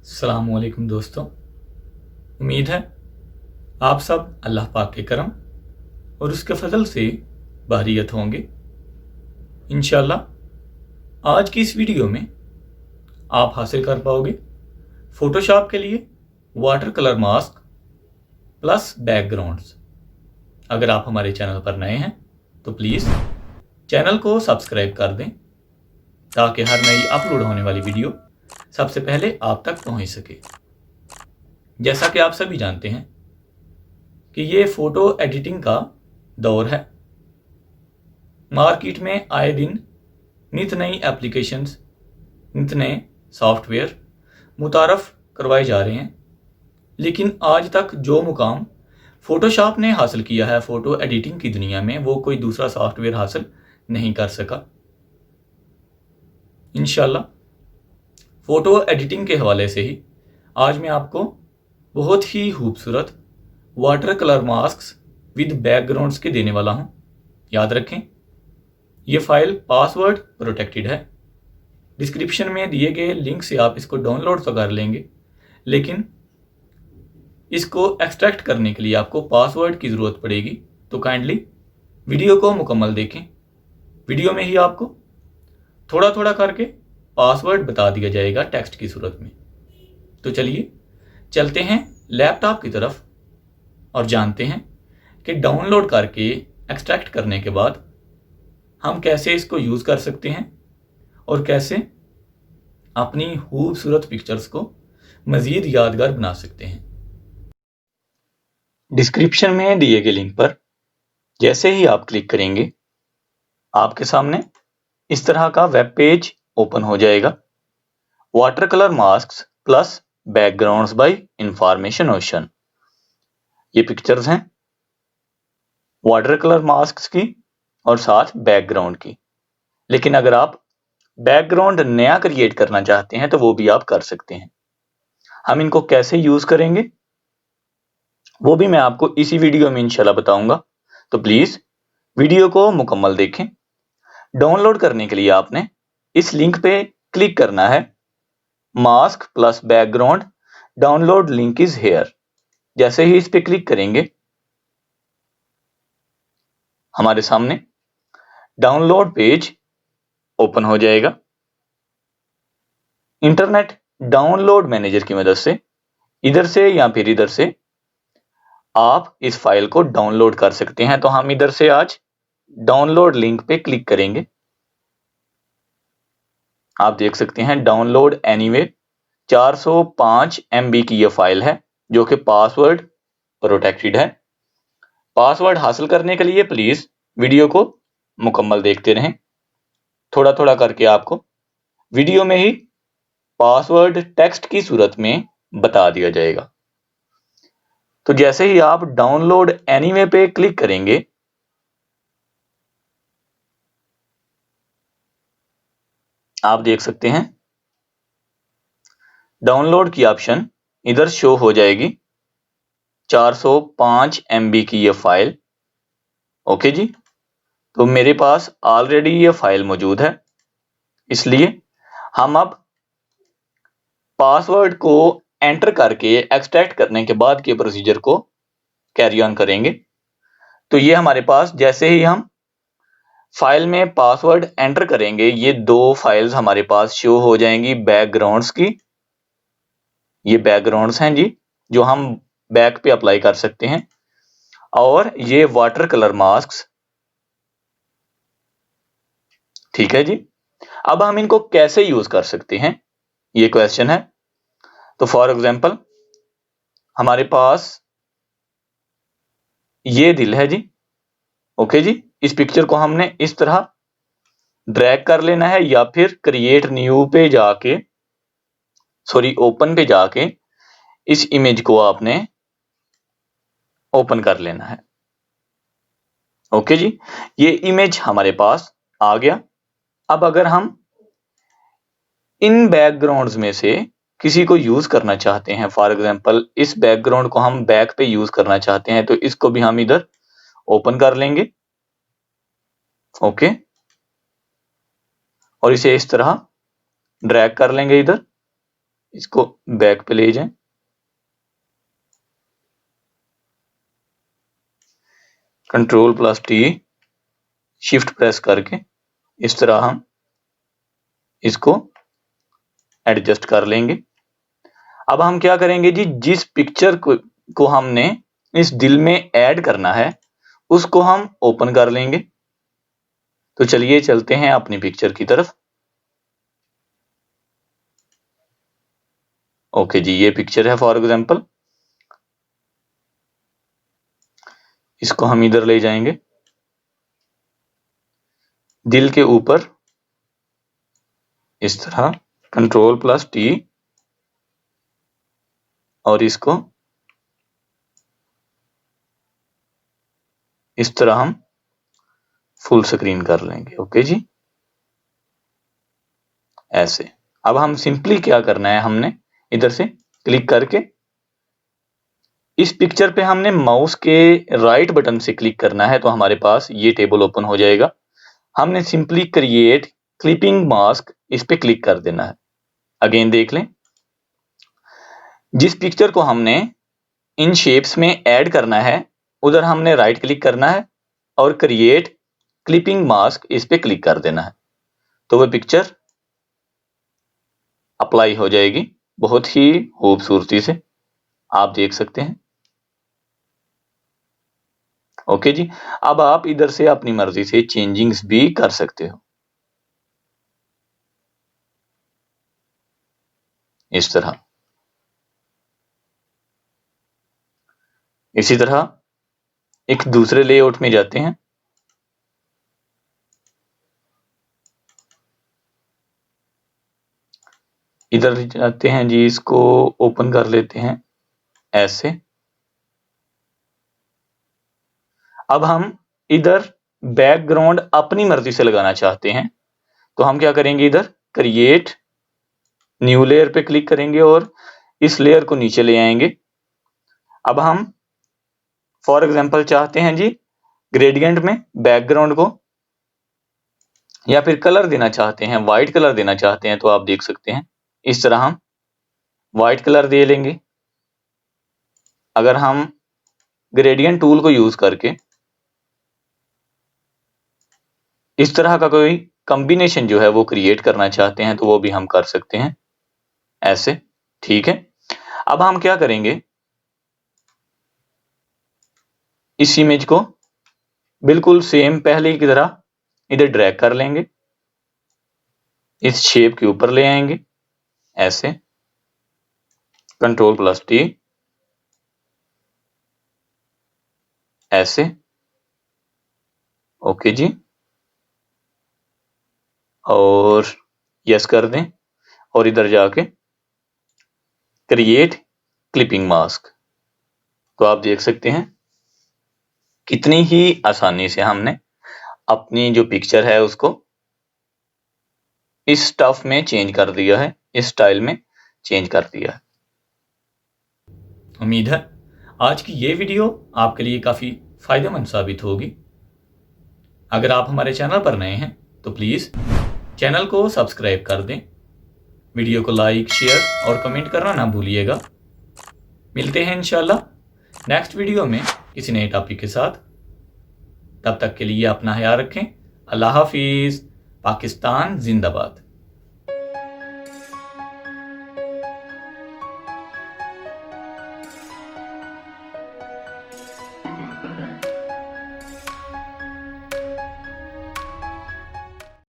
अस्सलामुअलैकुम दोस्तों, उम्मीद है आप सब अल्लाह पाक के करम और उसके फजल से बारियत होंगे। इंशाल्लाह आज की इस वीडियो में आप हासिल कर पाओगे फोटोशॉप के लिए water colour mask plus backgrounds. अगर आप हमारे चैनल पर नए हैं तो प्लीज़ चैनल को सब्सक्राइब कर दें ताकि हर नई अपलोड होने वाली वीडियो सबसे पहले आप तक पहुंच सके। जैसा कि आप सभी जानते हैं कि ये फ़ोटो एडिटिंग का दौर है। मार्केट में आए दिन नित नई एप्लीकेशंस, नित नए सॉफ्टवेयर मुतारफ़ करवाए जा रहे हैं, लेकिन आज तक जो मुकाम फ़ोटोशॉप ने हासिल किया है फ़ोटो एडिटिंग की दुनिया में, वो कोई दूसरा सॉफ्टवेयर हासिल नहीं कर सका। इंशाल्लाह फ़ोटो एडिटिंग के हवाले से ही आज मैं आपको बहुत ही खूबसूरत water colour masks with backgrounds के देने वाला हूं। याद रखें, ये फाइल पासवर्ड प्रोटेक्टेड है। डिस्क्रिप्शन में दिए गए लिंक से आप इसको डाउनलोड तो कर लेंगे, लेकिन इसको एक्सट्रैक्ट करने के लिए आपको पासवर्ड की ज़रूरत पड़ेगी। तो काइंडली वीडियो को मुकम्मल देखें। वीडियो में ही आपको थोड़ा थोड़ा करके पासवर्ड बता दिया जाएगा टेक्स्ट की सूरत में। तो चलिए चलते हैं लैपटॉप की तरफ और जानते हैं कि डाउनलोड करके एक्सट्रैक्ट करने के बाद हम कैसे इसको यूज़ कर सकते हैं और कैसे अपनी खूबसूरत पिक्चर्स को मज़ीद यादगार बना सकते हैं। डिस्क्रिप्शन में दिए गए लिंक पर जैसे ही आप क्लिक करेंगे, आपके सामने इस तरह का वेब पेज ओपन हो जाएगा। Water colour masks plus backgrounds by information ocean, ये पिक्चर्स हैं वाटर कलर मास्क्स की और साथ बैकग्राउंड की। लेकिन अगर आप बैकग्राउंड नया क्रिएट करना चाहते हैं तो वो भी आप कर सकते हैं। हम इनको कैसे यूज करेंगे वो भी मैं आपको इसी वीडियो में इंशाल्लाह बताऊंगा। तो प्लीज वीडियो को मुकम्मल देखें। डाउनलोड करने के लिए आपने इस लिंक पे क्लिक करना है, mask plus background download link is here. जैसे ही इस पे क्लिक करेंगे, हमारे सामने डाउनलोड पेज ओपन हो जाएगा। इंटरनेट डाउनलोड मैनेजर की मदद से इधर से या फिर इधर से आप इस फाइल को डाउनलोड कर सकते हैं। तो हम इधर से आज डाउनलोड लिंक पे क्लिक करेंगे। आप देख सकते हैं डाउनलोड एनीवे 405 MB की यह फाइल है जो कि पासवर्ड प्रोटेक्टेड है। पासवर्ड हासिल करने के लिए प्लीज वीडियो को मुकम्मल देखते रहें। थोड़ा थोड़ा करके आपको वीडियो में ही पासवर्ड टेक्स्ट की सूरत में बता दिया जाएगा। तो जैसे ही आप डाउनलोड एनीवे पे क्लिक करेंगे, आप देख सकते हैं डाउनलोड की ऑप्शन इधर शो हो जाएगी। 405 MB की यह फाइल। ओके जी, तो मेरे पास ऑलरेडी ये फाइल मौजूद है, इसलिए हम अब पासवर्ड को एंटर करके एक्सट्रैक्ट करने के बाद के प्रोसीजर को कैरी ऑन करेंगे। तो ये हमारे पास जैसे ही हम फाइल में पासवर्ड एंटर करेंगे, ये दो फाइल्स हमारे पास शो हो जाएंगी बैकग्राउंड्स की। ये बैकग्राउंड्स हैं जी जो हम बैक पे अप्लाई कर सकते हैं, और ये वाटर कलर मास्क्स। ठीक है जी, अब हम इनको कैसे यूज कर सकते हैं ये क्वेश्चन है। तो फॉर एग्जांपल हमारे पास ये दिल है जी। ओके जी, इस पिक्चर को हमने इस तरह ड्रैग कर लेना है या फिर क्रिएट न्यू पे जाके, सॉरी ओपन पे जाके इस इमेज को आपने ओपन कर लेना है। ओके जी, ये इमेज हमारे पास आ गया। अब अगर हम इन बैकग्राउंड्स में से किसी को यूज करना चाहते हैं, फॉर एग्जांपल इस बैकग्राउंड को हम बैक पे यूज करना चाहते हैं, तो इसको भी हम इधर ओपन कर लेंगे। ओके, और इसे इस तरह ड्रैग कर लेंगे इधर। इसको बैक पे ले जाएं, Ctrl+T शिफ्ट प्रेस करके इस तरह हम इसको एडजस्ट कर लेंगे। अब हम क्या करेंगे जी, जिस पिक्चर को हमने इस दिल में ऐड करना है उसको हम ओपन कर लेंगे। तो चलिए चलते हैं अपनी पिक्चर की तरफ। ओके जी, ये पिक्चर है फॉर एग्जांपल, इसको हम इधर ले जाएंगे, दिल के ऊपर इस तरह Ctrl+T और इसको इस तरह हम फुल स्क्रीन कर लेंगे। ओके जी, ऐसे। अब हम सिंपली क्या करना है, हमने इधर से क्लिक करके इस पिक्चर पे हमने माउस के राइट बटन से क्लिक करना है, तो हमारे पास ये टेबल ओपन हो जाएगा। हमने सिंपली क्रिएट क्लिपिंग मास्क इस पे क्लिक कर देना है। अगेन देख लें, जिस पिक्चर को हमने इन शेप्स में ऐड करना है उधर हमने राइट क्लिक करना है और क्रिएट क्लिपिंग मास्क इस पे क्लिक कर देना है, तो वह पिक्चर अप्लाई हो जाएगी बहुत ही खूबसूरती से, आप देख सकते हैं। ओके जी, अब आप इधर से अपनी मर्जी से चेंजिंग्स भी कर सकते हो इस तरह। इसी तरह एक दूसरे लेआउट में जाते हैं, इधर जाते हैं जी, इसको ओपन कर लेते हैं ऐसे। अब हम इधर बैकग्राउंड अपनी मर्जी से लगाना चाहते हैं, तो हम क्या करेंगे, इधर क्रिएट न्यू लेयर पे क्लिक करेंगे और इस लेयर को नीचे ले आएंगे। अब हम फॉर एग्जांपल चाहते हैं जी ग्रेडियंट में बैकग्राउंड को या फिर कलर देना चाहते हैं, व्हाइट कलर देना चाहते हैं, तो आप देख सकते हैं इस तरह हम व्हाइट कलर दे लेंगे। अगर हम ग्रेडियंट टूल को यूज करके इस तरह का कोई कॉम्बिनेशन जो है वो क्रिएट करना चाहते हैं, तो वो भी हम कर सकते हैं ऐसे। ठीक है, अब हम क्या करेंगे, इस इमेज को बिल्कुल सेम पहले की तरह इधर ड्रैग कर लेंगे, इस शेप के ऊपर ले आएंगे ऐसे, Ctrl+T ऐसे। ओके जी, और यस कर दें और इधर जाके क्रिएट क्लिपिंग मास्क, तो आप देख सकते हैं कितनी ही आसानी से हमने अपनी जो पिक्चर है उसको इस स्टफ में चेंज कर दिया है, इस स्टाइल में चेंज कर दिया है। उम्मीद है आज की ये वीडियो आपके लिए काफ़ी फायदेमंद साबित होगी। अगर आप हमारे चैनल पर नए हैं तो प्लीज़ चैनल को सब्सक्राइब कर दें, वीडियो को लाइक, शेयर और कमेंट करना ना भूलिएगा। मिलते हैं इंशाल्लाह नेक्स्ट वीडियो में किसी नए टॉपिक के साथ। तब तक के लिए अपना ख्याल रखें। अल्लाह हाफिज़। पाकिस्तान जिंदाबाद।